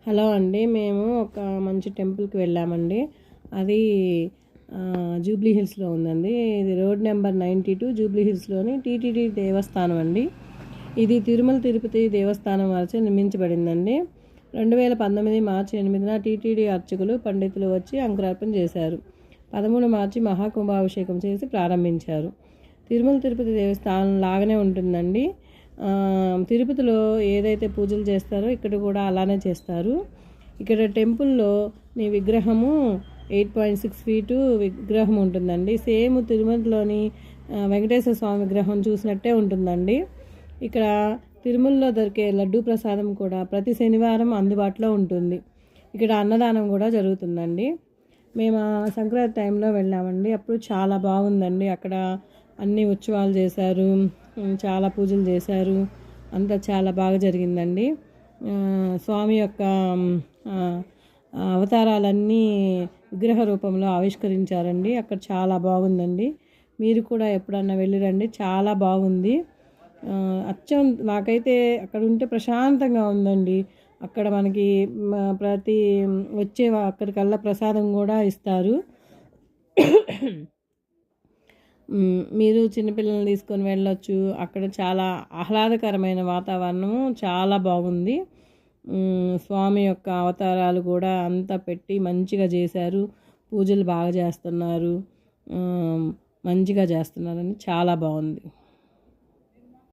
Hello అండి, మేము ఒక మంచి టెంపుల్కి వెళ్ళామండి. అది జూబ్లీ హిల్స్లో ఉందండి. ఇది రోడ్ నెంబర్ 92 జూబ్లీ హిల్స్లోని టీటీడీ దేవస్థానం అండి. ఇది తిరుమల తిరుపతి దేవస్థానం వారిచే నిర్మించబడిందండి. 2019 మార్చి 8న టీటీడీ అర్చకులు పండితులు వచ్చి అంకురార్పణ చేశారు. 13 మార్చి మహాకుంభాభిషేకం చేసి ప్రారంభించారు. తిరుమల తిరుపతి దేవస్థానం లాగానే ఉంటుందండి. తిరుపతిలో ఏదైతే పూజలు చేస్తారో ఇక్కడ కూడా అలానే చేస్తారు. ఇక్కడ టెంపుల్లో నీ విగ్రహము 8.6 ఫీటు విగ్రహం ఉంటుందండి. సేమ్ తిరుమలలోని వెంకటేశ్వర స్వామి విగ్రహం చూసినట్టే ఉంటుందండి. ఇక్కడ తిరుమలలో దొరికే లడ్డూ ప్రసాదం కూడా ప్రతి శనివారం అందుబాటులో ఉంటుంది. ఇక్కడ అన్నదానం కూడా జరుగుతుందండి. మేము సంక్రాంతి టైంలో వెళ్ళామండి. అప్పుడు చాలా బాగుందండి. అక్కడ అన్ని ఉత్సవాలు చేశారు, చాలా పూజలు చేశారు, అంతా చాలా బాగా జరిగిందండి. స్వామి యొక్క అవతారాలన్నీ విగ్రహ రూపంలో ఆవిష్కరించారండి. అక్కడ చాలా బాగుందండి. మీరు కూడా ఎప్పుడన్నా వెళ్ళిరండి, చాలా బాగుంది. అచ్చం నాకైతే అక్కడ ఉంటే ప్రశాంతంగా ఉందండి. అక్కడ మనకి ప్రతి వచ్చే అక్కడికల్లా ప్రసాదం కూడా ఇస్తారు. మీరు చిన్నపిల్లల్ని తీసుకొని వెళ్ళొచ్చు. అక్కడ చాలా ఆహ్లాదకరమైన వాతావరణం, చాలా బాగుంది. స్వామి యొక్క అవతారాలు కూడా అంతా పెట్టి మంచిగా చేశారు. పూజలు బాగా చేస్తున్నారు, మంచిగా చేస్తున్నారని చాలా బాగుంది.